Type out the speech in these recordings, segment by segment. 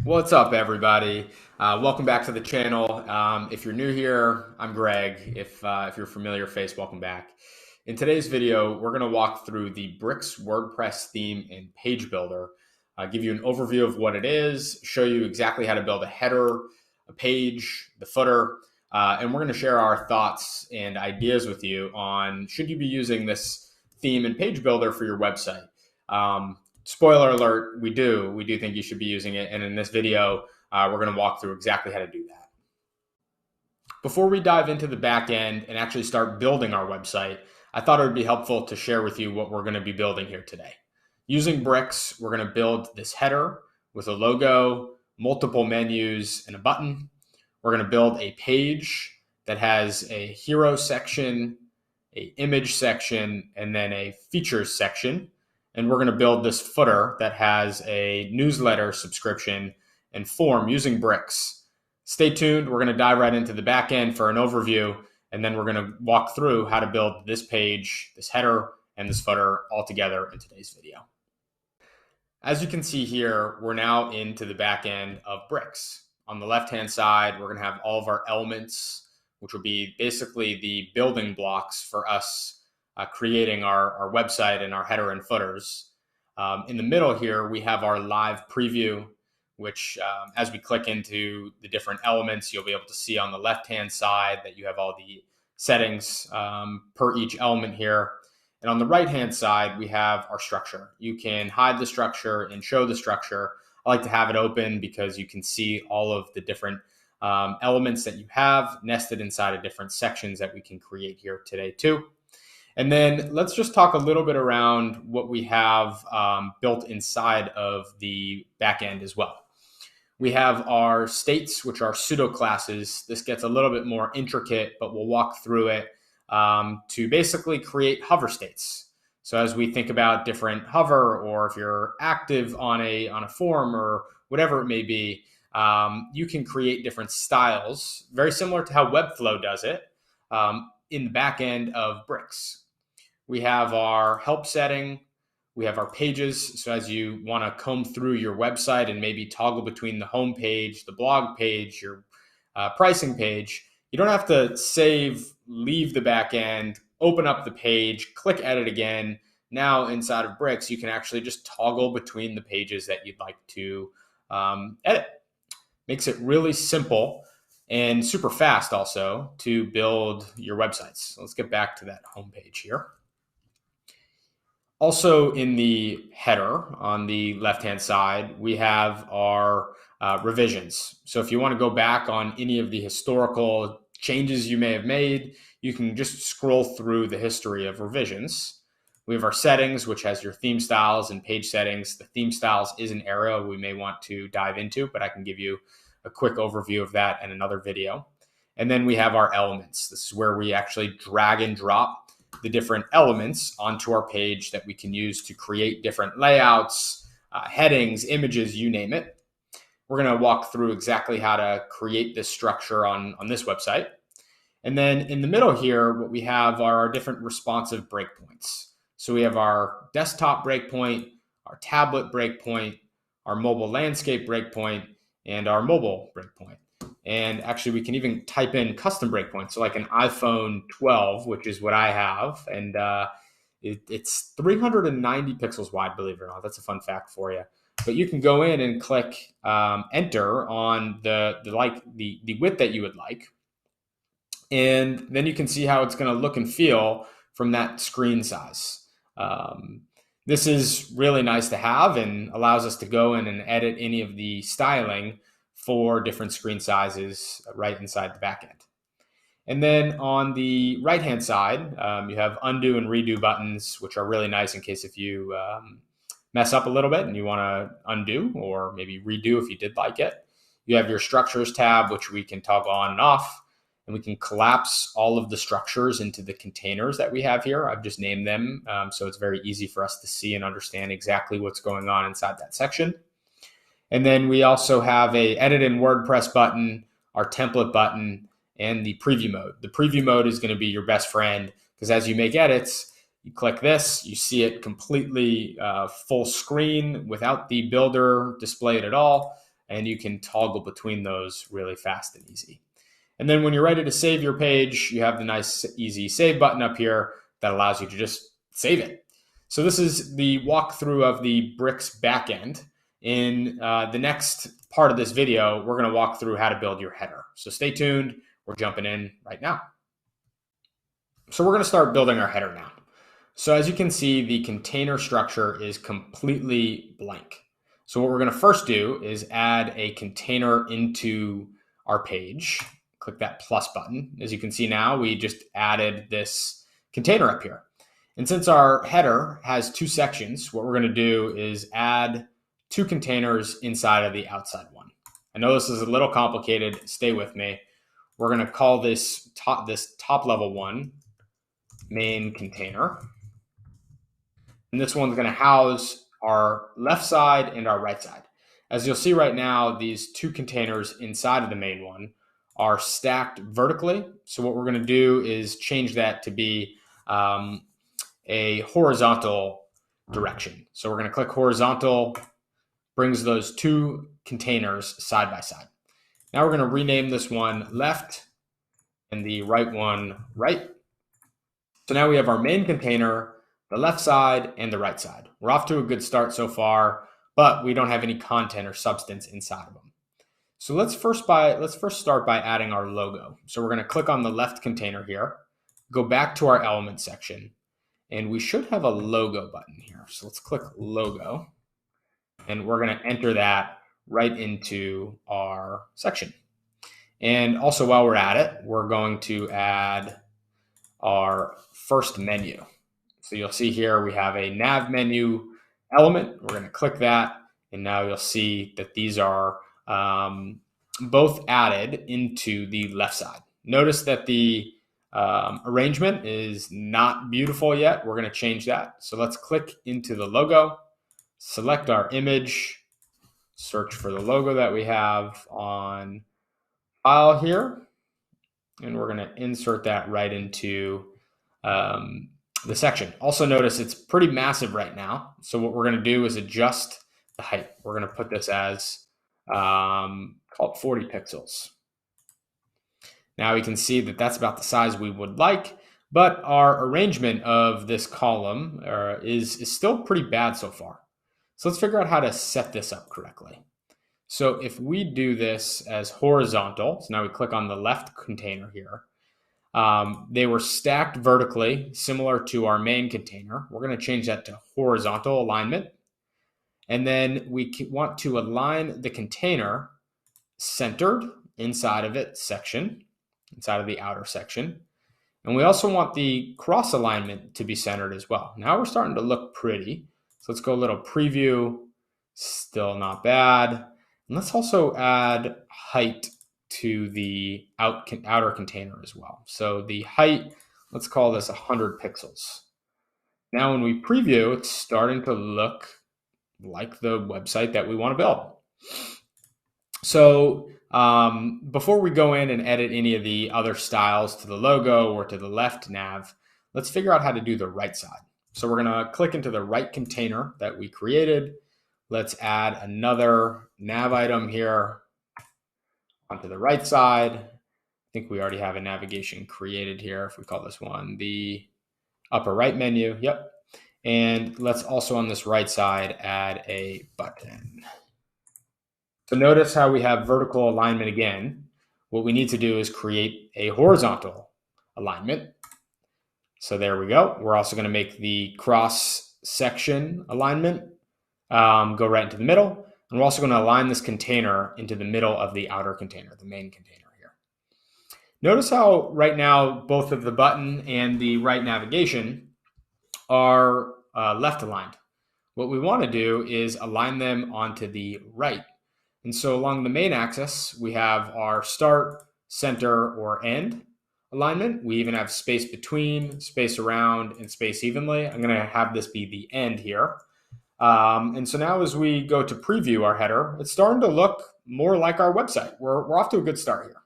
What's up, everybody? Welcome back to the channel. If you're new here, I'm Greg. If you're a familiar face, welcome back. In today's video, we're going to walk through the Bricks WordPress theme and page builder, give you an overview of what it is, show you exactly how to build a header, a page, the footer, and we're going to share our thoughts and ideas with you on should you be using this theme and page builder for your website. Spoiler alert, we do think you should be using it. And in this video, we're going to walk through exactly how to do that. Before we dive into the back end and actually start building our website, I thought it would be helpful to share with you what we're going to be building here today. Using Bricks, we're going to build this header with a logo, multiple menus, and a button. We're going to build a page that has a hero section, an image section, and then a features section. And we're going to build this footer that has a newsletter subscription and form using Bricks. Stay tuned. We're going to dive right into the back end for an overview, and then we're going to walk through how to build this page, this header, and this footer all together in today's video. As you can see here, we're now into the back end of Bricks. On the left-hand side, we're going to have all of our elements, which will be basically the building blocks for us creating our website and our header and footers. In the middle here, we have our live preview, which as we click into the different elements, you'll be able to see on the left-hand side that you have all the settings per each element here. And on the right-hand side, we have our structure. You can hide the structure and show the structure. I like to have it open because you can see all of the different elements that you have nested inside of different sections that we can create here today too. And then let's just talk a little bit around what we have built inside of the backend as well. We have our states, which are pseudo classes. This gets a little bit more intricate, but we'll walk through it to basically create hover states. So as we think about different hover, or if you're active on a form or whatever it may be, you can create different styles, very similar to how Webflow does it in the back end of Bricks. We have our help setting. We have our pages. So as you want to comb through your website and maybe toggle between the home page, the blog page, your pricing page, you don't have to save, leave the back end, open up the page, click edit again. Now inside of Bricks, you can actually just toggle between the pages that you'd like to edit. Makes it really simple and super fast also to build your websites. So let's get back to that home page here. Also in the header on the left-hand side, we have our revisions. So if you want to go back on any of the historical changes you may have made, you can just scroll through the history of revisions. We have our settings, which has your theme styles and page settings. The theme styles is an area we may want to dive into, but I can give you a quick overview of that in another video. And then we have our elements. This is where we actually drag and drop the different elements onto our page that we can use to create different layouts, headings, images, you name it. We're going to walk through exactly how to create this structure on this website. And then in the middle here, what we have are our different responsive breakpoints. So we have our desktop breakpoint, our tablet breakpoint, our mobile landscape breakpoint, and our mobile breakpoint. And actually, we can even type in custom breakpoints. So like an iPhone 12, which is what I have. And it's 390 pixels wide, believe it or not. That's a fun fact for you. But you can go in and click enter on the width that you would like. And then you can see how it's going to look and feel from that screen size. This is really nice to have and allows us to go in and edit any of the styling for different screen sizes right inside the backend. And then on the right-hand side, you have undo and redo buttons, which are really nice in case if you mess up a little bit and you want to undo or maybe redo if you did like it. You have your structures tab, which we can toggle on and off, and we can collapse all of the structures into the containers that we have here. I've just named them, so it's very easy for us to see and understand exactly what's going on inside that section. And then we also have a edit in WordPress button, our template button, and the preview mode. The preview mode is going to be your best friend because as you make edits, you click this, you see it completely full screen without the builder displayed at all. and you can toggle between those really fast and easy. And then when you're ready to save your page, you have the nice, easy save button up here that allows you to just save it. So this is the walkthrough of the Bricks backend. In the next part of this video, we're going to walk through how to build your header. So stay tuned. We're jumping in right now. So we're going to start building our header now. So as you can see, the container structure is completely blank. So what we're going to first do is add a container into our page. Click that plus button. As you can see now, we just added this container up here. And since our header has two sections, what we're going to do is add two containers inside of the outside one. I know this is a little complicated. Stay with me. We're going to call this top level one main container. And this one's going to house our left side and our right side. As you'll see right now, these two containers inside of the main one are stacked vertically. So what we're going to do is change that to be a horizontal direction. So we're going to click horizontal, brings those two containers side by side. Now we're going to rename this one left and the right one right. So now we have our main container, the left side and the right side. We're off to a good start so far, but we don't have any content or substance inside of them. So let's first start by adding our logo. So we're going to click on the left container here, go back to our element section, and we should have a logo button here. So let's click logo, and we're going to enter that right into our section. And also while we're at it, we're going to add our first menu. So you'll see here we have a nav menu element. We're going to click that, and now you'll see that these are both added into the left side. Notice that the arrangement is not beautiful yet. We're going to change that. So let's click into the logo, select our image, search for the logo that we have on file here, and we're going to insert that right into the section. Also notice it's pretty massive right now. So what we're going to do is adjust the height. We're going to put this as call it 40 pixels. Now we can see that that's about the size we would like, but our arrangement of this column is still pretty bad so far. So let's figure out how to set this up correctly. So if we do this as horizontal, so now we click on the left container here, they were stacked vertically, similar to our main container. We're going to change that to horizontal alignment. And then we want to align the container centered inside of it section, inside of the outer section. And we also want the cross alignment to be centered as well. Now we're starting to look pretty. So let's go a little preview. Still not bad. And let's also add height to the outer container as well. So the height, let's call this 100 pixels. Now when we preview, it's starting to look like the website that we want to build. So before we go in and edit any of the other styles to the logo or to the left nav, let's figure out how to do the right side. So we're going to click into the right container that we created. Let's add another nav item here onto the right side. I think we already have a navigation created here. If we call this one the upper right menu, yep. And let's also on this right side add a button. So notice how we have vertical alignment again. What we need to do is create a horizontal alignment. So there we go. We're also going to make the cross section alignment go right into the middle. And we're also going to align this container into the middle of the outer container, the main container here. Notice how right now both of the button and the right navigation are left aligned. What we want to do is align them onto the right. And so along the main axis, we have our start, center, or end alignment. We even have space between, space around, and space evenly. I'm going to have this be the end here. And so now as we go to preview our header, it's starting to look more like our website. We're off to a good start here.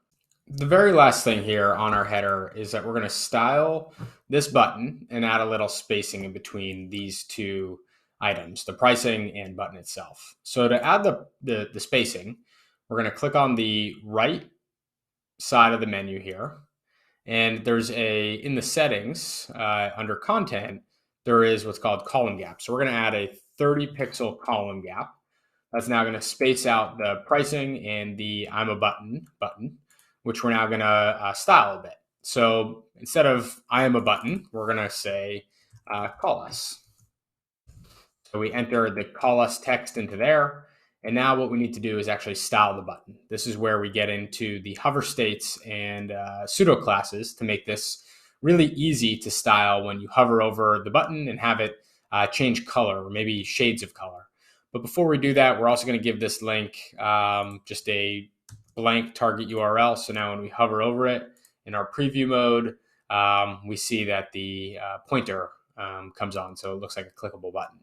The very last thing here on our header is that we're going to style this button and add a little spacing in between these two items, the pricing and button itself. So to add the spacing, we're going to click on the right side of the menu here. And there's in the settings, under content, there is what's called column gap. So we're going to add a 30 pixel column gap. That's now going to space out the pricing and the I'm a button, which we're now going to style a bit. So instead of I am a button, we're going to say call us. So we enter the call us text into there. And now what we need to do is actually style the button. This is where we get into the hover states and pseudo classes to make this really easy to style when you hover over the button and have it change color or maybe shades of color. But before we do that, we're also going to give this link just a blank target URL. So now when we hover over it in our preview mode, we see that the pointer comes on. So it looks like a clickable button.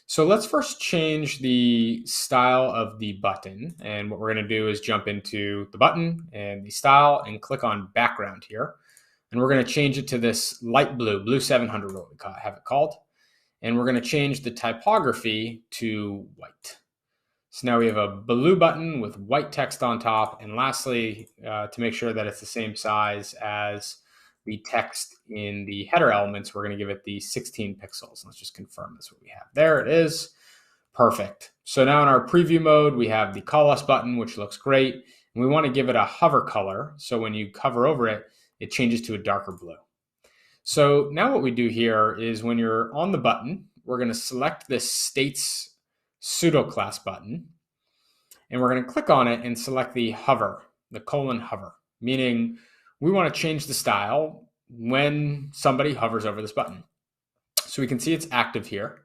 So let's first change the style of the button. And what we're going to do is jump into the button and the style and click on background here. And we're going to change it to this light blue 700, what we have it called. And we're going to change the typography to white. So now we have a blue button with white text on top. And lastly, to make sure that it's the same size as the text in the header elements, we're going to give it the 16 pixels. Let's just confirm that's what we have. There it is. Perfect. So now in our preview mode, we have the call us button, which looks great. And we want to give it a hover color. So when you hover over it, it changes to a darker blue. So now what we do here is when you're on the button, we're going to select this states pseudo class button. And we're going to click on it and select the hover, the :hover, meaning we want to change the style when somebody hovers over this button. So we can see it's active here.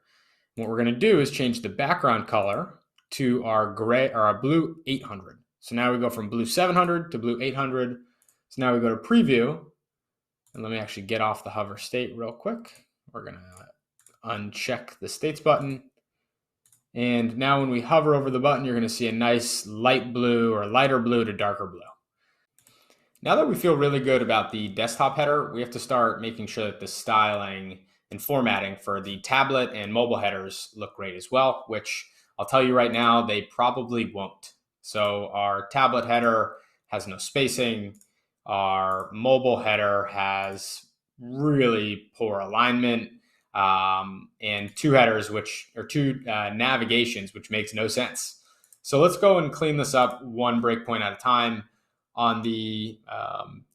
What we're going to do is change the background color to our gray or our blue 800. So now we go from blue 700 to blue 800. So now we go to preview, and let me actually get off the hover state real quick. We're going to uncheck the states button. And now when we hover over the button, you're going to see a nice light blue or lighter blue to darker blue. Now that we feel really good about the desktop header, we have to start making sure that the styling and formatting for the tablet and mobile headers look great as well, which I'll tell you right now, they probably won't. So our tablet header has no spacing. Our mobile header has really poor alignment, and two headers, two navigations, which makes no sense. So let's go and clean this up one breakpoint at a time. On the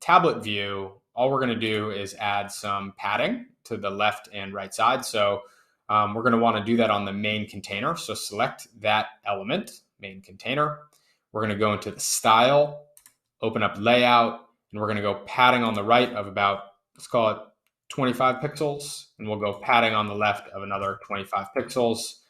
tablet view, all we're going to do is add some padding to the left and right side. So we're going to want to do that on the main container. So select that element, main container. We're going to go into the style, open up layout, and we're going to go padding on the right of about, let's call it 25 pixels. And we'll go padding on the left of another 25 pixels.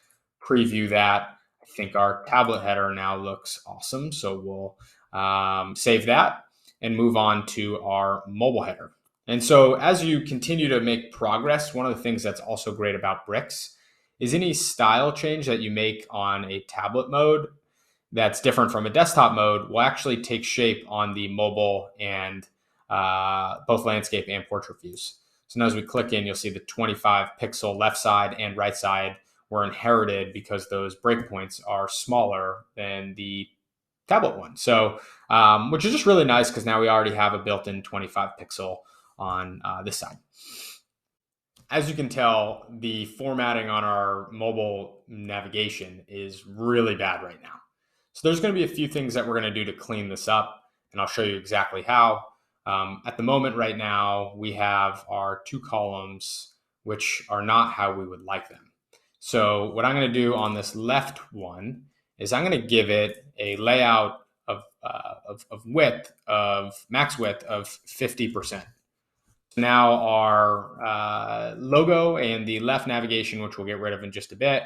Preview that. I think our tablet header now looks awesome. So we'll save that and move on to our mobile header. And so as you continue to make progress, one of the things that's also great about Bricks is any style change that you make on a tablet mode that's different from a desktop mode will actually take shape on the mobile and both landscape and portrait views. So now as we click in, you'll see the 25 pixel left side and right side were inherited because those breakpoints are smaller than the tablet one. So, which is just really nice because now we already have a built-in 25 pixel on this side. As you can tell, the formatting on our mobile navigation is really bad right now. So there's going to be a few things that we're going to do to clean this up, and I'll show you exactly how. At the moment right now, we have our two columns, which are not how we would like them. So what I'm going to do on this left one is I'm going to give it a layout of width, of max width of 50%. Now our logo and the left navigation, which we'll get rid of in just a bit,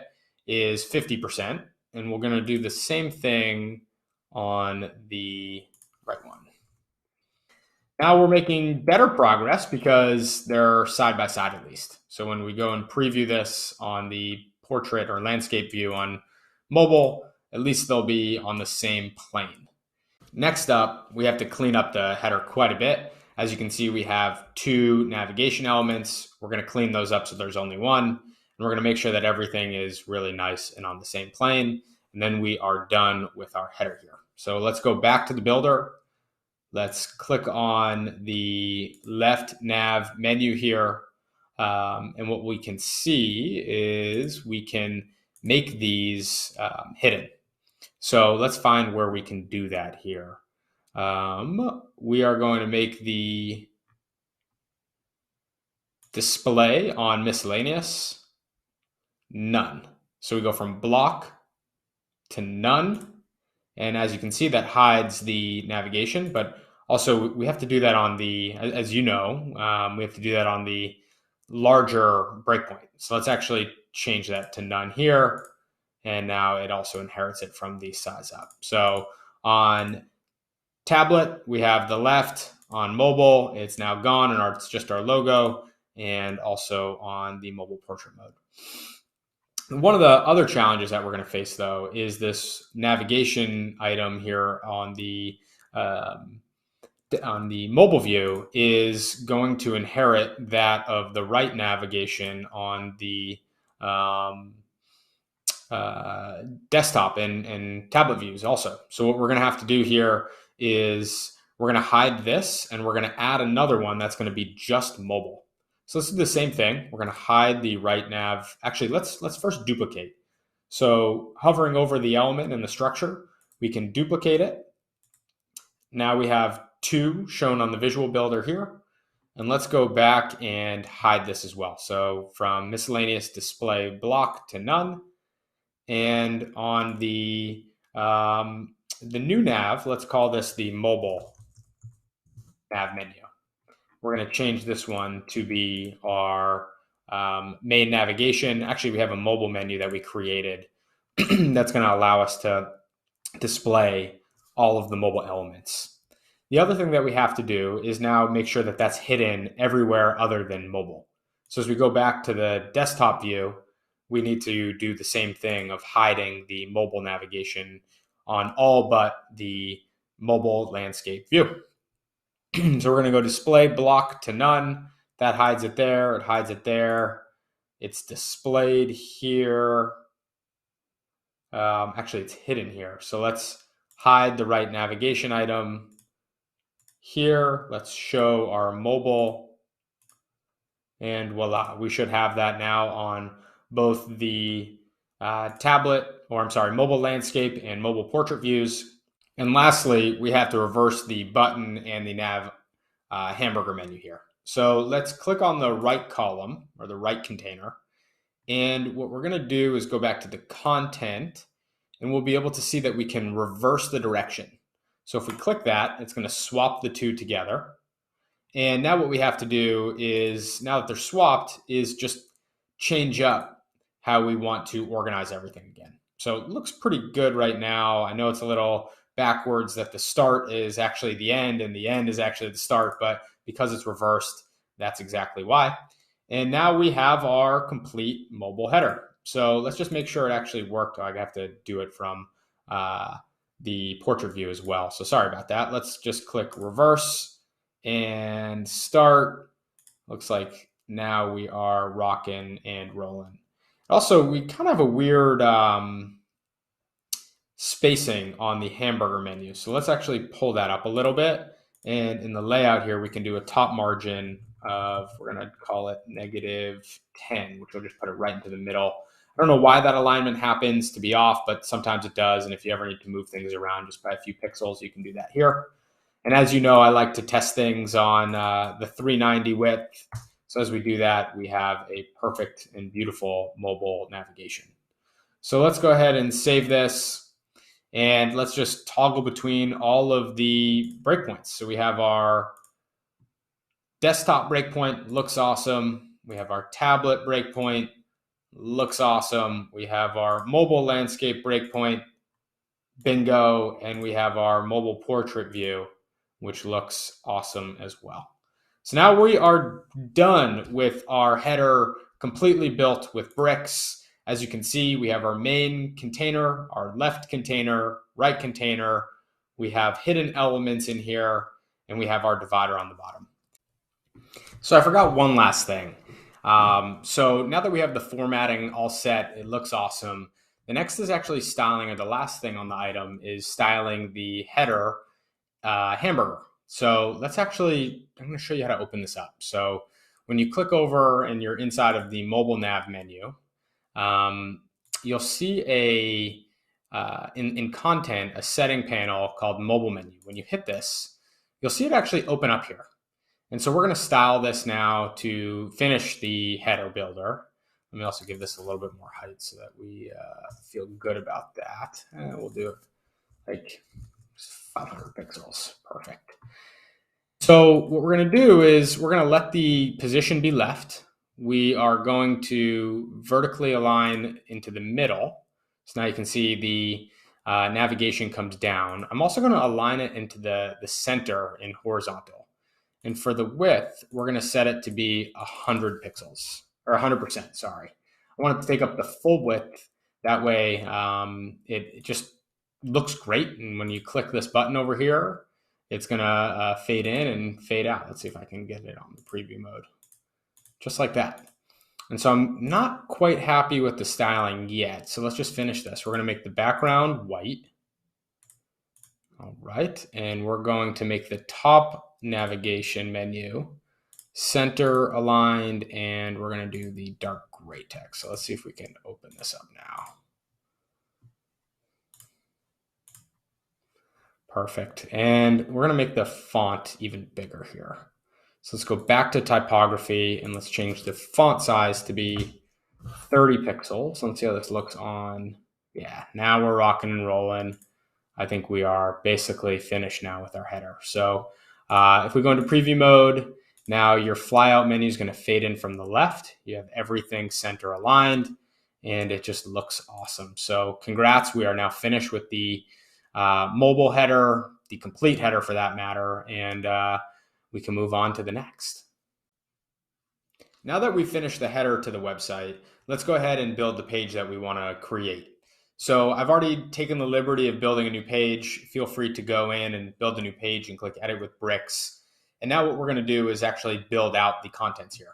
is 50%. And we're going to do the same thing on the right one. Now we're making better progress because they're side by side at least. So when we go and preview this on the portrait or landscape view on mobile, at least they'll be on the same plane. Next up, we have to clean up the header quite a bit. As you can see, we have two navigation elements. We're going to clean those up so there's only one. And we're going to make sure that everything is really nice and on the same plane. And then we are done with our header here. So let's go back to the builder. Let's click on the left nav menu here. And what we can see is we can make these hidden. So let's find where we can do that here. We are going to make the display on miscellaneous none. So we go from block to none. And as you can see, that hides the navigation, but also we have to do that on the, as you know, we have to do that on the larger breakpoint. So let's actually change that to none here. And now it also inherits it from the size up. So on tablet, we have the left. On mobile, it's now gone and it's just our logo. And also on the mobile portrait mode. One of the other challenges that we're going to face, though, is this navigation item here on the mobile view is going to inherit that of the right navigation on the desktop and tablet views also. So what we're going to have to do here is we're going to hide this and we're going to add another one that's going to be just mobile. So let's do the same thing. We're going to hide the right nav. Actually, let's first duplicate. So hovering over the element in the structure, we can duplicate it. Now we have 2 shown on the visual builder here. And let's go back and hide this as well. So from miscellaneous display block to none. And on the new nav, let's call this the mobile nav menu. We're going to change this one to be our main navigation. Actually, we have a mobile menu that we created that's going to allow us to display all of the mobile elements. The other thing that we have to do is now make sure that that's hidden everywhere other than mobile. So as we go back to the desktop view, we need to do the same thing of hiding the mobile navigation on all but the mobile landscape view. So we're going to go display block to none. That hides it there. It hides it there. It's displayed here. Actually, it's hidden here. So let's hide the right navigation item here. Let's show our mobile. And voila, we should have that now on both the mobile landscape and mobile portrait views. And lastly, we have to reverse the button and the nav hamburger menu here. So let's click on the right column or the right container. And what we're going to do is go back to the content and we'll be able to see that we can reverse the direction. So if we click that, it's going to swap the 2 together. And now what we have to do is, now that they're swapped, is just change up how we want to organize everything again. So it looks pretty good right now. I know it's a little backwards that the start is actually the end and the end is actually the start, but because it's reversed, that's exactly why. And now we have our complete mobile header. So let's just make sure it actually worked. I have to do it from the portrait view as well. So sorry about that. Let's just click reverse and start. Looks like now we are rocking and rolling. Also, we kind of have a weird spacing on the hamburger menu. So let's actually pull that up a little bit. And in the layout here, we can do a top margin of, we're going to call it -10, which will just put it right into the middle. I don't know why that alignment happens to be off, but sometimes it does. And if you ever need to move things around just by a few pixels, you can do that here. And as you know, I like to test things on the 390 width. So as we do that, we have a perfect and beautiful mobile navigation. So let's go ahead and save this. And let's just toggle between all of the breakpoints. So we have our desktop breakpoint, looks awesome. We have our tablet breakpoint, looks awesome. We have our mobile landscape breakpoint, bingo. And we have our mobile portrait view, which looks awesome as well. So now we are done with our header completely built with bricks. As you can see, we have our main container, our left container, right container. We have hidden elements in here, and we have our divider on the bottom. So I forgot one last thing. So now that we have the formatting all set, it looks awesome. The next is actually styling, or the last thing on the item is styling the header hamburger. So I'm going to show you how to open this up. So when you click over and you're inside of the mobile nav menu, you'll see in content, a setting panel called mobile menu. When you hit this, you'll see it actually open up here. And so we're going to style this now to finish the header builder. Let me also give this a little bit more height so that we feel good about that. And we'll do it like 500 pixels. Perfect. So what we're going to do is we're going to let the position be left. We are going to vertically align into the middle. So now you can see the navigation comes down. I'm also going to align it into the center in horizontal. And for the width, we're going to set it to be 100 pixels, or 100%, sorry. I want it to take up the full width. That way it just looks great. And when you click this button over here, it's going to fade in and fade out. Let's see if I can get it on the preview mode. Just like that. And so I'm not quite happy with the styling yet. So let's just finish this. We're going to make the background white. All right. And we're going to make the top navigation menu center aligned, and we're going to do the dark gray text. So let's see if we can open this up now. Perfect. And we're going to make the font even bigger here. So let's go back to typography and let's change the font size to be 30 pixels. Let's see how this looks on. Yeah, now we're rocking and rolling. I think we are basically finished now with our header. So if we go into preview mode, now your flyout menu is going to fade in from the left. You have everything center aligned and it just looks awesome. So congrats, we are now finished with the mobile header, the complete header for that matter, and we can move on to the next. Now that we've finished the header to the website, let's go ahead and build the page that we want to create. So I've already taken the liberty of building a new page. Feel free to go in and build a new page and click edit with bricks. And now what we're going to do is actually build out the contents here.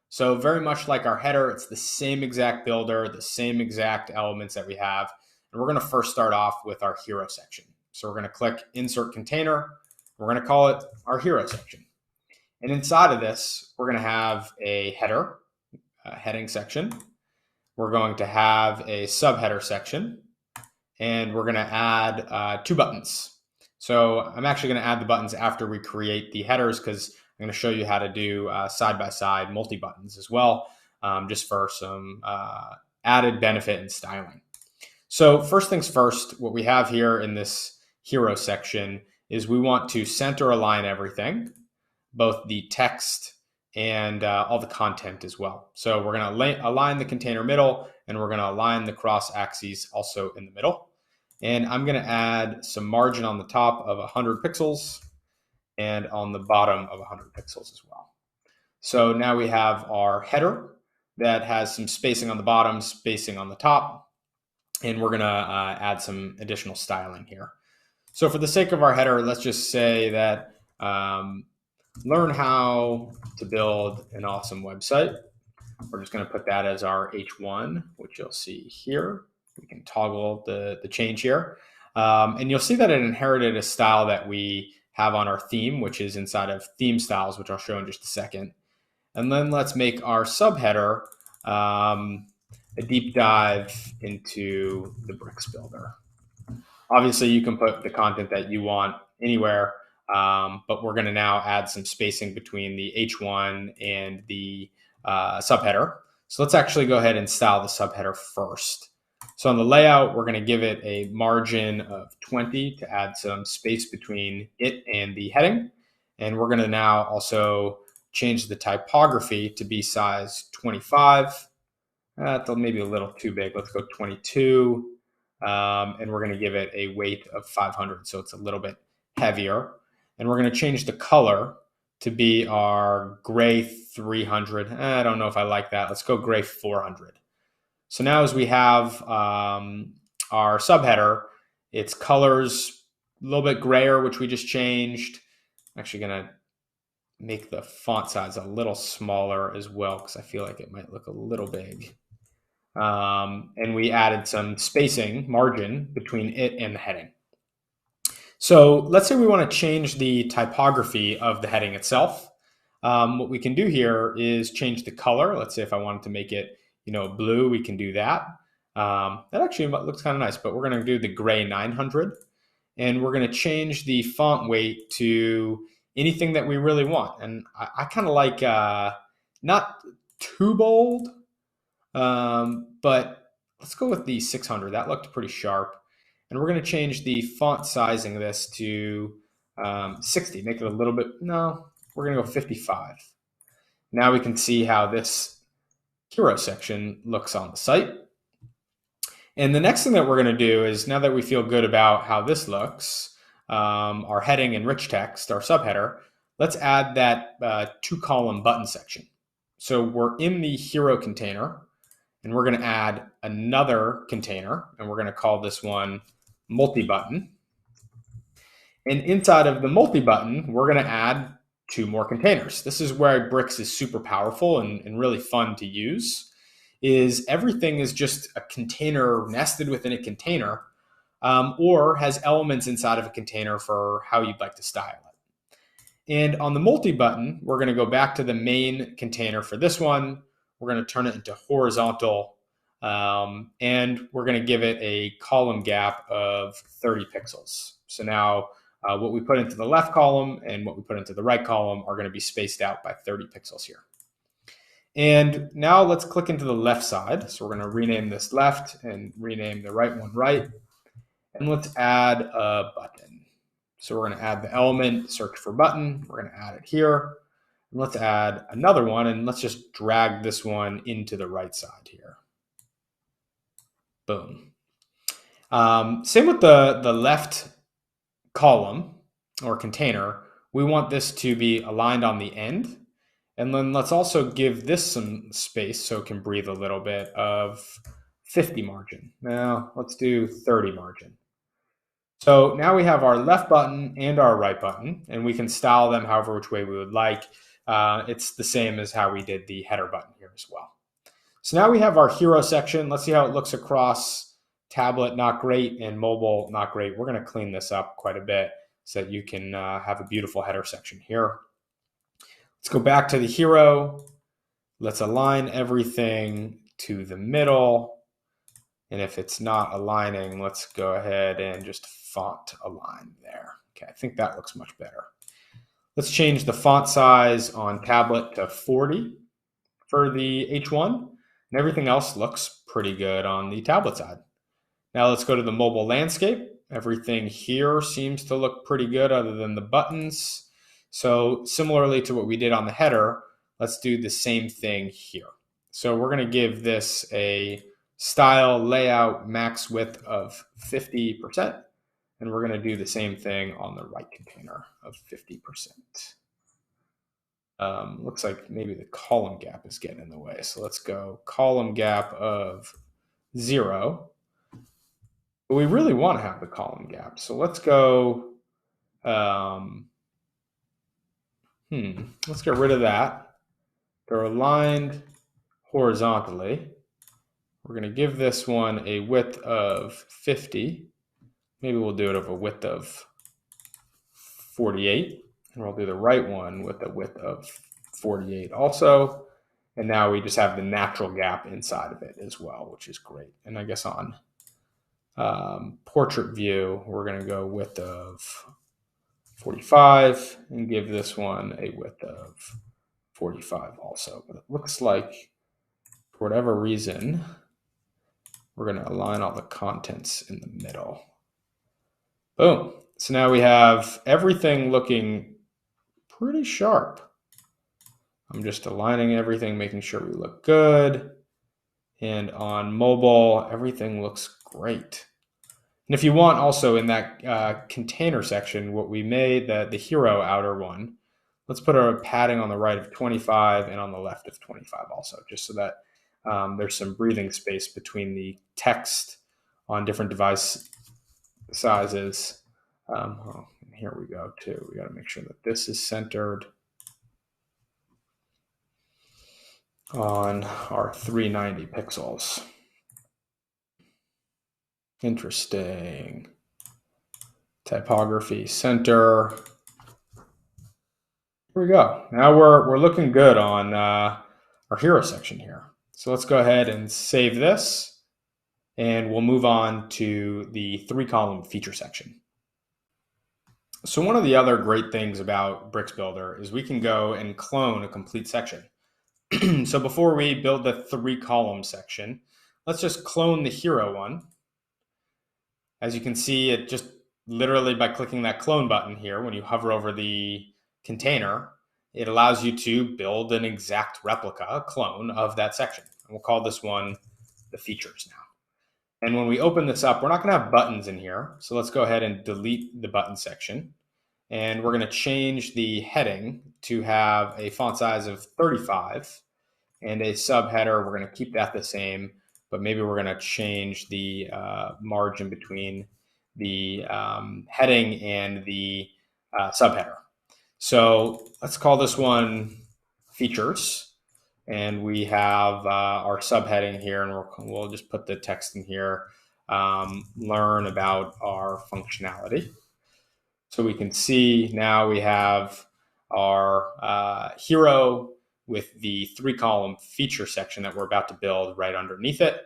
So very much like our header, it's the same exact builder, the same exact elements that we have. And we're going to first start off with our hero section. So we're going to click insert container. We're going to call it our hero section. And inside of this, we're going to have a header, a heading section. We're going to have a subheader section, and we're going to add 2 buttons. So I'm actually going to add the buttons after we create the headers, because I'm going to show you how to do side-by-side multi-buttons as well, just for some added benefit and styling. So first things first, what we have here in this hero section is we want to center align everything, both the text and all the content as well. So we're going to align the container middle, and we're going to align the cross axes also in the middle. And I'm going to add some margin on the top of 100 pixels and on the bottom of 100 pixels as well. So now we have our header that has some spacing on the bottom, spacing on the top, and we're going to add some additional styling here. So for the sake of our header, let's just say that learn how to build an awesome website. We're just going to put that as our H1, which you'll see here. We can toggle the change here. And you'll see that it inherited a style that we have on our theme, which is inside of theme styles, which I'll show in just a second. And then let's make our subheader a deep dive into the bricks builder. Obviously, you can put the content that you want anywhere, but we're going to now add some spacing between the H1 and the subheader. So let's actually go ahead and style the subheader first. So on the layout, we're going to give it a margin of 20 to add some space between it and the heading. And we're going to now also change the typography to be size 25. That's maybe a little too big. Let's go 22. And we're going to give it a weight of 500, so it's a little bit heavier. And we're going to change the color to be our gray 300. I don't know if I like that. Let's go gray 400. So now as we have our subheader, its colors a little bit grayer, which we just changed. I'm actually going to make the font size a little smaller as well, because I feel like it might look a little big. And we added some spacing margin between it and the heading. So let's say we want to change the typography of the heading itself. What we can do here is change the color. Let's say if I wanted to make it, blue, we can do that. That actually looks kind of nice, but we're going to do the gray 900, and we're going to change the font weight to anything that we really want. And I kind of like not too bold, but let's go with the 600. That looked pretty sharp. And we're going to change the font sizing of this to 60, make it a little bit, no, we're going to go 55. Now we can see how this hero section looks on the site. And the next thing that we're going to do is, now that we feel good about how this looks, our heading and rich text, our subheader, let's add that 2-column button section. So we're in the hero container, and we're going to add another container, and we're going to call this one multi-button. And inside of the multi-button, we're going to add 2 more containers. This is where Bricks is super powerful and really fun to use. Is everything is just a container nested within a container, or has elements inside of a container for how you'd like to style it. And on the multi-button, we're going to go back to the main container for this one. We're going to turn it into horizontal, and we're going to give it a column gap of 30 pixels. So now what we put into the left column and what we put into the right column are going to be spaced out by 30 pixels here. And now let's click into the left side. So we're going to rename this left and rename the right one right. And let's add a button. So we're going to add the element, search for button. We're going to add it here. And let's add another one, and let's just drag this one into the right side here. Boom. Same with the left column or container. We want this to be aligned on the end. And then let's also give this some space so it can breathe a little bit of 50 margin. Now let's do 30 margin. So now we have our left button and our right button, and we can style them however which way we would like. It's the same as how we did the header button here as well. So now we have our hero section. Let's see how it looks across tablet, not great, and mobile, not great. We're going to clean this up quite a bit so that you can have a beautiful header section here. Let's go back to the hero. Let's align everything to the middle. And if it's not aligning, let's go ahead and just font align there. Okay, I think that looks much better. Let's change the font size on tablet to 40 for the H1, and everything else looks pretty good on the tablet side. Now let's go to the mobile landscape. Everything here seems to look pretty good other than the buttons. So similarly to what we did on the header, let's do the same thing here. So we're going to give this a style layout max width of 50%. And we're going to do the same thing on the right container of 50%. Looks like maybe the column gap is getting in the way. So let's go column gap of 0. But we really want to have the column gap. So let's go, let's get rid of that. They're aligned horizontally. We're going to give this one a width of 50. Maybe we'll do it of a width of 48. And we'll do the right one with a width of 48 also. And now we just have the natural gap inside of it as well, which is great. And I guess on portrait view, we're going to go width of 45 and give this one a width of 45 also. But it looks like, for whatever reason, we're going to align all the contents in the middle. Boom. So now we have everything looking pretty sharp. I'm just aligning everything, making sure we look good. And on mobile, everything looks great. And if you want also in that container section, what we made, the hero outer one, let's put our padding on the right of 25 and on the left of 25 also, just so that there's some breathing space between the text on different device sizes. Here we go too. We got to make sure that this is centered. on our 390 pixels. Interesting. Typography center. Here we go. Now we're looking good on our hero section here. So let's go ahead and save this, and we'll move on to the 3-column feature section. So one of the other great things about Bricks Builder is we can go and clone a complete section. So before we build the 3-column section, let's just clone the hero one. As you can see, it just literally by clicking that clone button here, when you hover over the container, it allows you to build an exact replica, a clone of that section. And we'll call this one the features now. And when we open this up, we're not going to have buttons in here. So let's go ahead and delete the button section. And we're going to change the heading to have a font size of 35 and a subheader. We're going to keep that the same, but maybe we're going to change the margin between the heading and the subheader. So let's call this one features. And we have our subheading here, and we'll just put the text in here, learn about our functionality. So we can see now we have our hero with the 3-column feature section that we're about to build right underneath it.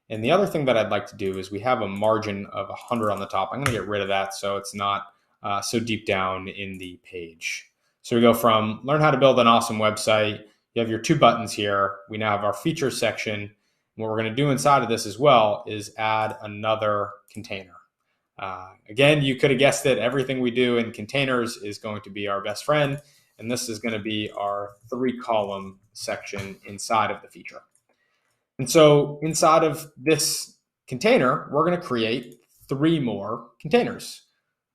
And the other thing that I'd like to do is we have a margin of 100 on the top. I'm going to get rid of that so it's not so deep down in the page. So we go from learn how to build an awesome website. You have your 2 buttons here. We now have our features section. And what we're going to do inside of this as well is add another container. Again, you could have guessed it. Everything we do in containers is going to be our best friend. And this is going to be our 3-column section inside of the feature. And so inside of this container, we're going to create 3 more containers.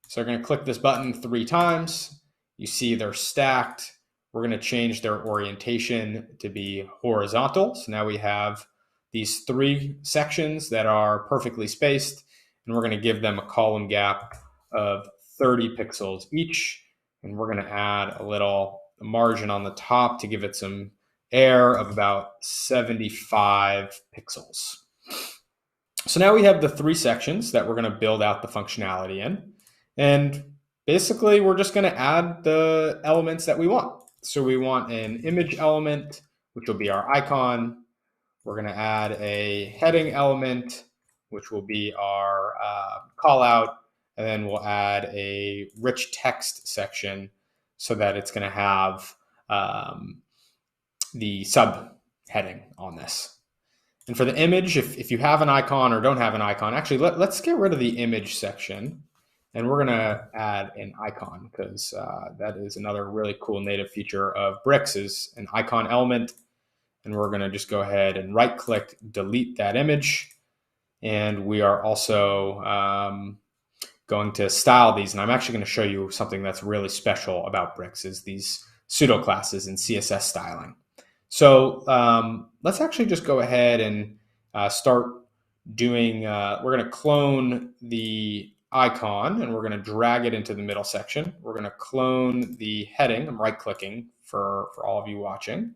So we're going to click this button 3 times. You see they're stacked. We're going to change their orientation to be horizontal. So now we have these 3 sections that are perfectly spaced, and we're going to give them a column gap of 30 pixels each. And we're going to add a little margin on the top to give it some air of about 75 pixels. So now we have the 3 sections that we're going to build out the functionality in. And basically, we're just going to add the elements that we want. So we want an image element, which will be our icon. We're going to add a heading element, which will be our call out. And then we'll add a rich text section so that it's going to have the subheading on this. And for the image, if you have an icon or don't have an icon, actually, let's get rid of the image section. And we're going to add an icon because that is another really cool native feature of Bricks is an icon element. And we're going to just go ahead and right-click, delete that image. And we are also going to style these. And I'm actually going to show you something that's really special about Bricks is these pseudo classes and CSS styling. So let's actually just go ahead and start doing, we're going to clone the icon and we're going to drag it into the middle section. We're going to clone the heading. I'm right clicking for all of you watching.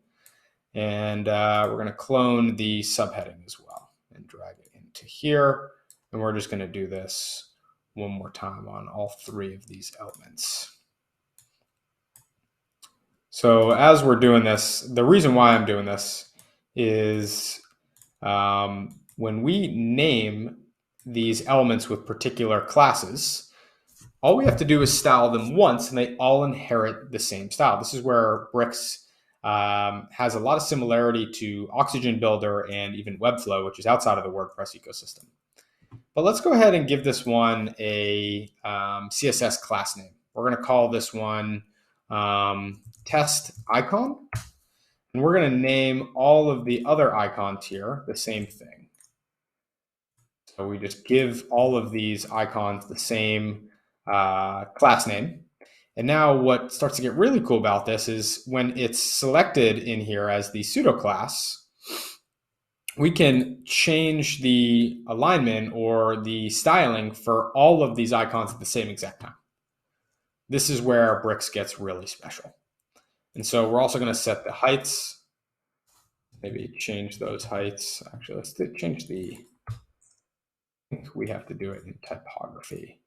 And we're going to clone the subheading as well and drag it into here. And we're just going to do this one more time on all 3 of these elements. So as we're doing this, the reason why I'm doing this is when we name these elements with particular classes, all we have to do is style them once and they all inherit the same style. This is where Bricks has a lot of similarity to Oxygen Builder and even Webflow, which is outside of the WordPress ecosystem. But let's go ahead and give this one a CSS class name. We're going to call this one test icon. And we're going to name all of the other icons here the same thing. So we just give all of these icons the same class name. And now what starts to get really cool about this is when it's selected in here as the pseudo class, we can change the alignment or the styling for all of these icons at the same exact time. This is where Bricks gets really special. And so we're also going to set the heights maybe change those heights. Actually, let's change the, I think we have to do it in typography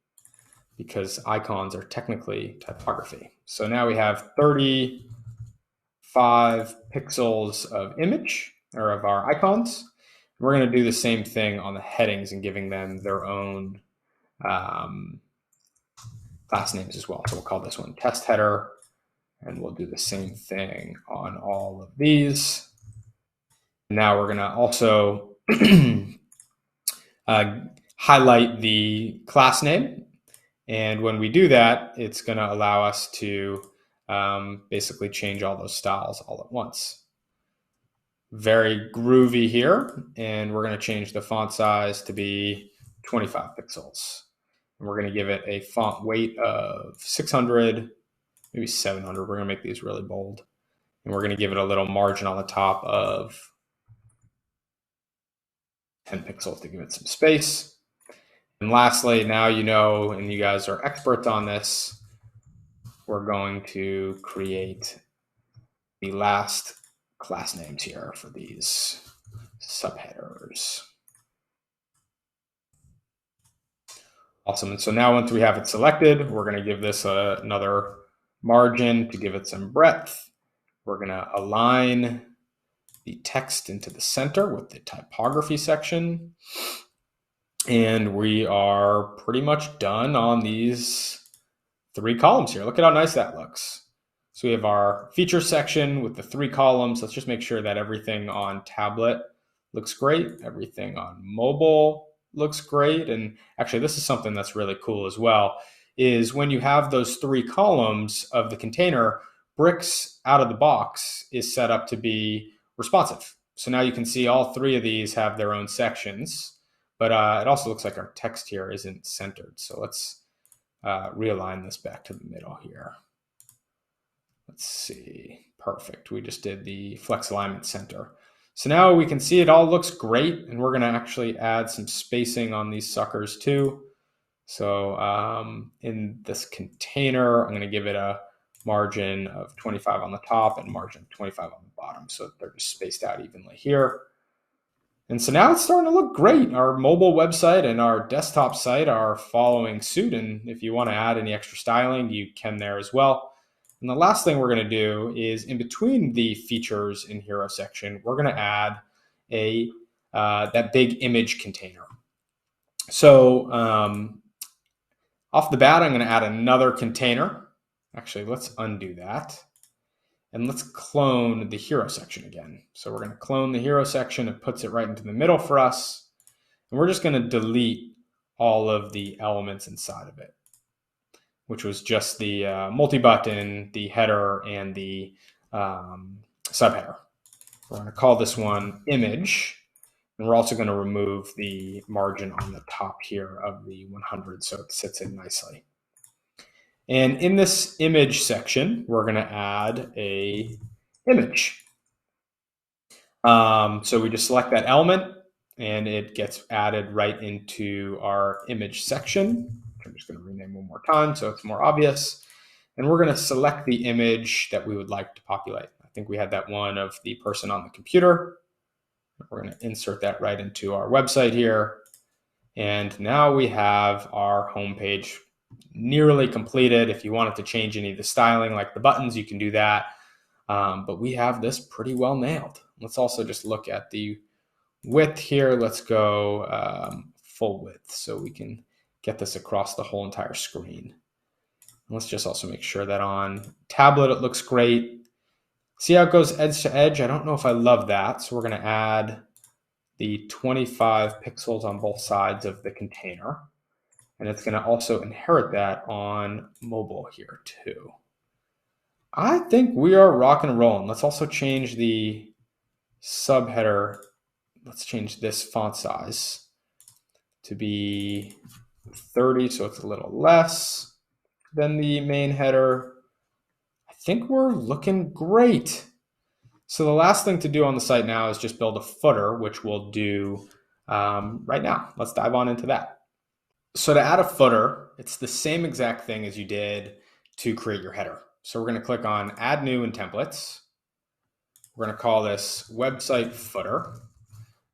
because icons are technically typography. So now we have 35 pixels of image or of our icons. We're going to do the same thing on the headings and giving them their own class names as well. So we'll call this one test header, and we'll do the same thing on all of these. Now we're going to also highlight the class name. And when we do that, it's going to allow us to basically change all those styles all at once. Very groovy here. And we're going to change the font size to be 25 pixels. And we're going to give it a font weight of 600, maybe 700. We're going to make these really bold. And we're going to give it a little margin on the top of 10 pixels to give it some space. And lastly, now you know, and you guys are experts on this, we're going to create the last class names here for these subheaders. Awesome. And so now once we have it selected, we're going to give this another margin to give it some breadth. We're going to align the text into the center with the typography section. And we are pretty much done on these 3 columns here. Look at how nice that looks. So we have our feature section with the 3 columns. Let's just make sure that everything on tablet looks great. Everything on mobile looks great. And actually, this is something that's really cool as well, is when you have those 3 columns of the container, Bricks out of the box is set up to be responsive. So now you can see all 3 of these have their own sections. But it also looks like our text here isn't centered. So let's realign this back to the middle here. Let's see. Perfect. We just did the flex alignment center. So now we can see it all looks great. And we're going to actually add some spacing on these suckers too. So in this container, I'm going to give it a margin of 25 on the top and margin of 25 on the bottom. So they're just spaced out evenly here. And so now it's starting to look great. Our mobile website and our desktop site are following suit. And if you want to add any extra styling, you can there as well. And the last thing we're going to do is in between the features in hero section, we're going to add a that big image container. So off the bat, I'm going to add another container. Actually, let's undo that. And let's clone the hero section again. So we're going to clone the hero section. It puts it right into the middle for us. And we're just going to delete all of the elements inside of it, which was just the multi-button, the header, and the subheader. We're going to call this one image. And we're also going to remove the margin on the top here of the 100 so it sits in nicely. And in this image section, we're going to add a image. So we just select that element and it gets added right into our image section. I'm just going to rename one more time so it's more obvious. And we're going to select the image that we would like to populate. I think we had that one of the person on the computer. We're going to insert that right into our website here. And now we have our homepage nearly completed. If you wanted to change any of the styling, like the buttons, you can do that. But we have this pretty well nailed. Let's also just look at the width here. Let's go full width so we can get this across the whole entire screen. And let's just also make sure that on tablet it looks great. See how it goes edge to edge? I don't know if I love that. So we're going to add the 25 pixels on both sides of the container. And it's going to also inherit that on mobile here too. I think we are rocking and rolling. Let's also change the subheader. Let's change this font size to be 30, so it's a little less than the main header. I think we're looking great. So the last thing to do on the site now is just build a footer, which we'll do right now. Let's dive on into that. So to add a footer, it's the same exact thing as you did to create your header. So we're going to click on Add New in Templates. We're going to call this website footer,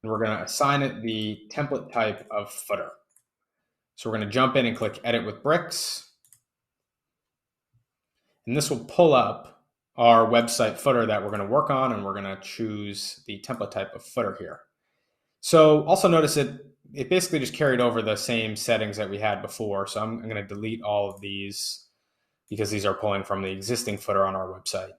and we're going to assign it the template type of footer. So we're going to jump in and click Edit with Bricks, and this will pull up our website footer that we're going to work on, and we're going to choose the template type of footer here. So also notice it basically just carried over the same settings that we had before. So I'm going to delete all of these because these are pulling from the existing footer on our website.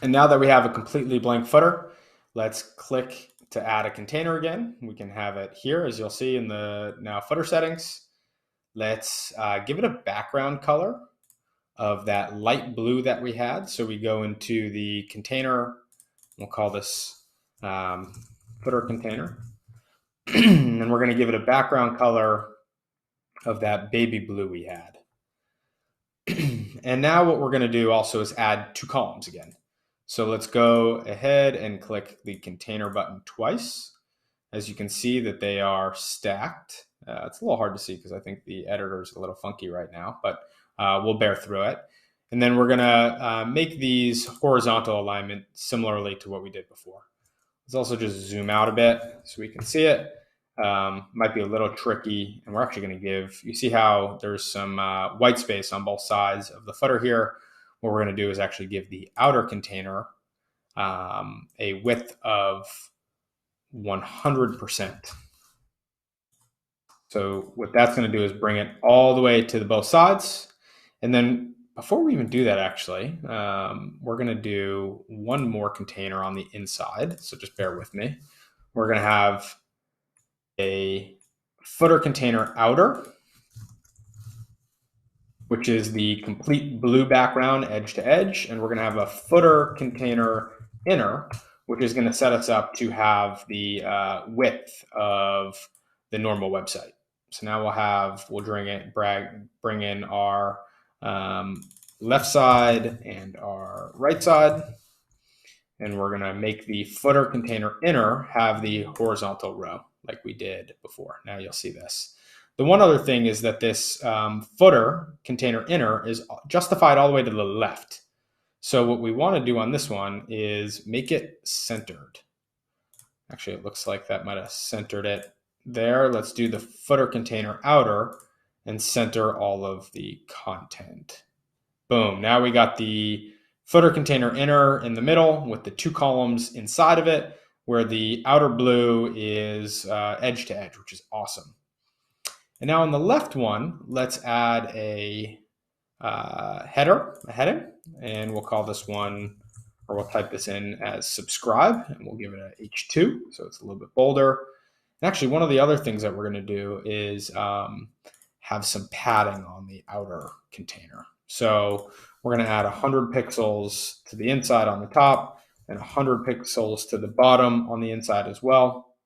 And now that we have a completely blank footer, let's click to add a container again. We can have it here, as you'll see in the now footer settings. Let's give it a background color of that light blue that we had. So we go into the container, we'll call this footer container. And we're going to give it a background color of that baby blue we had. And now what we're going to do also is add 2 columns again. So let's go ahead and click the container button twice. As you can see that they are stacked. It's a little hard to see because I think the editor is a little funky right now, but we'll bear through it. And then we're going to make these horizontal alignment similarly to what we did before. Let's also just zoom out a bit so we can see it. Might be a little tricky, and we're actually going to give, you see how there's some white space on both sides of the footer here. What we're going to do is actually give the outer container a width of 100%. So what that's going to do is bring it all the way to the both sides. And then before we even do that, actually, we're going to do one more container on the inside. So just bear with me. We're going to have a footer container outer, which is the complete blue background edge to edge. And we're going to have a footer container inner, which is going to set us up to have the width of the normal website. So now we'll bring in our left side and our right side. And we're going to make the footer container inner have the horizontal row like we did before. Now you'll see this. The one other thing is that this footer container inner is justified all the way to the left. So what we want to do on this one is make it centered. Actually, it looks like that might have centered it there. Let's do the footer container outer and center all of the content. Boom. Now we got the footer container inner in the middle with the 2 columns inside of it, where the outer blue is edge to edge, which is awesome. And now on the left one, let's add a heading, and we'll call this one, or we'll type this in as subscribe, and we'll give it a H2, so it's a little bit bolder. And actually, one of the other things that we're going to do is have some padding on the outer container. So we're going to add 100 pixels to the inside on the top and 100 pixels to the bottom on the inside as well.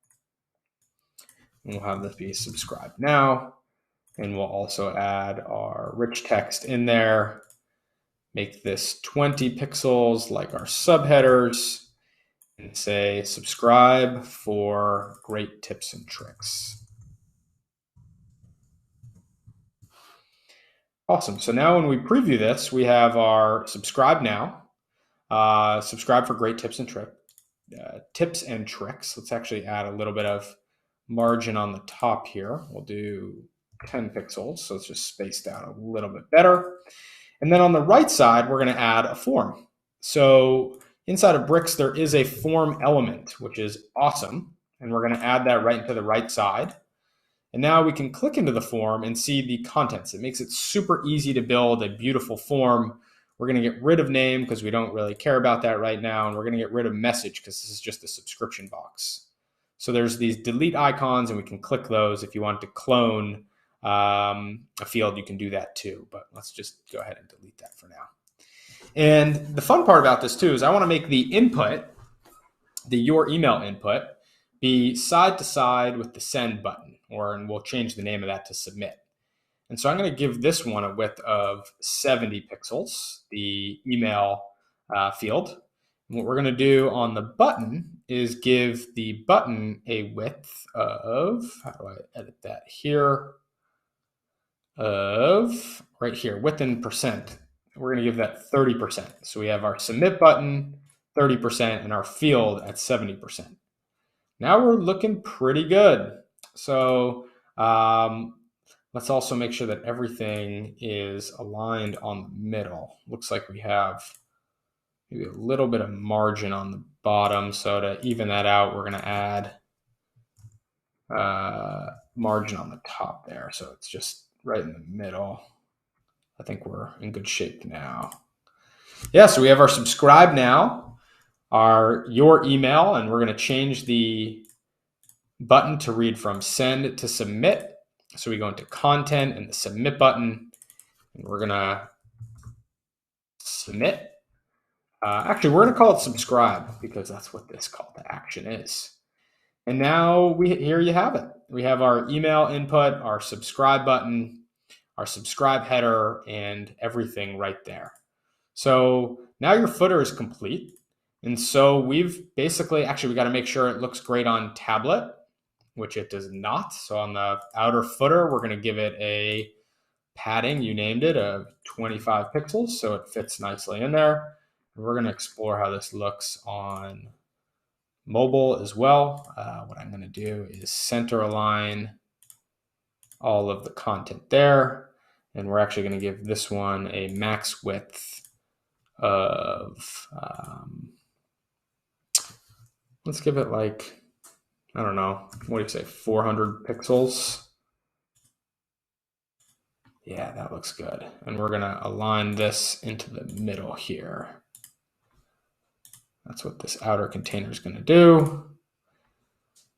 And we'll have this be subscribe now. And we'll also add our rich text in there. Make this 20 pixels like our subheaders, and say subscribe for great tips and tricks. Awesome. So now when we preview this, we have our subscribe now, subscribe for great tips and tricks. Let's actually add a little bit of margin on the top here. We'll do 10 pixels, so it's just spaced out a little bit better. And then on the right side, we're going to add a form. So inside of Bricks, there is a form element, which is awesome. And we're going to add that right into the right side. And now we can click into the form and see the contents. It makes it super easy to build a beautiful form. We're going to get rid of name because we don't really care about that right now. And we're going to get rid of message because this is just a subscription box. So there's these delete icons, and we can click those. If you want to clone a field, you can do that too, but let's just go ahead and delete that for now. And the fun part about this too is I want to make the input, your email input, be side to side with the send button, and we'll change the name of that to submit. And so I'm going to give this one a width of 70 pixels, the email field. And what we're going to do on the button is give the button a width of, how do I edit that here? Of right here, width in percent. We're going to give that 30%. So we have our submit button 30%, and our field at 70%. Now we're looking pretty good. So let's also make sure that everything is aligned on the middle. Looks like we have maybe a little bit of margin on the bottom. So to even that out, we're going to add margin on the top there. So it's just right in the middle. I think we're in good shape now. Yeah, so we have our subscribe now, your email, and we're going to change the button to read from send to submit. So we go into content and the submit button, and we're going to submit. Actually, we're going to call it subscribe because that's what this call to action is. And now here you have it. We have our email input, our subscribe button, our subscribe header, and everything right there. So now your footer is complete. And so we've basically, actually, we got to make sure it looks great on tablet, which it does not. So on the outer footer, we're going to give it a padding, you named it, of 25 pixels. So it fits nicely in there. And we're going to explore how this looks on mobile as well. What I'm going to do is center align all of the content there. And we're actually going to give this one a max width of, let's give it like, I don't know, what do you say, 400 pixels? Yeah, that looks good. And we're going to align this into the middle here. That's what this outer container is going to do.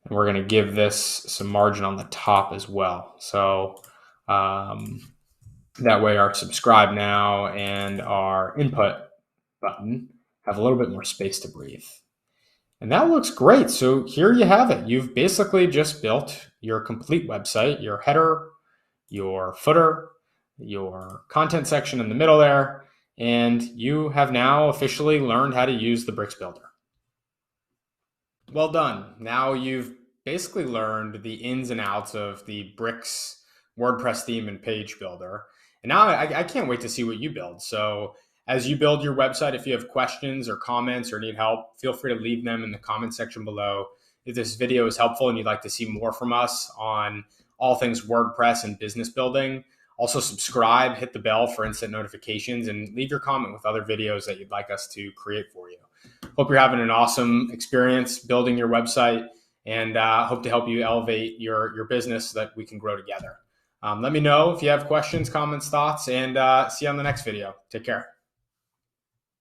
And we're going to give this some margin on the top as well. So that way our subscribe now and our input button have a little bit more space to breathe. And that looks great. So here you have it. You've basically just built your complete website, your header, your footer, your content section in the middle there, and you have now officially learned how to use the Bricks Builder. Well done. Now you've basically learned the ins and outs of the Bricks WordPress theme and page builder. And now I can't wait to see what you build. So as you build your website, if you have questions or comments or need help, feel free to leave them in the comment section below. If this video is helpful and you'd like to see more from us on all things WordPress and business building, also subscribe, hit the bell for instant notifications, and leave your comment with other videos that you'd like us to create for you. Hope you're having an awesome experience building your website, and hope to help you elevate your business so that we can grow together. Let me know if you have questions, comments, thoughts, and see you on the next video. Take care.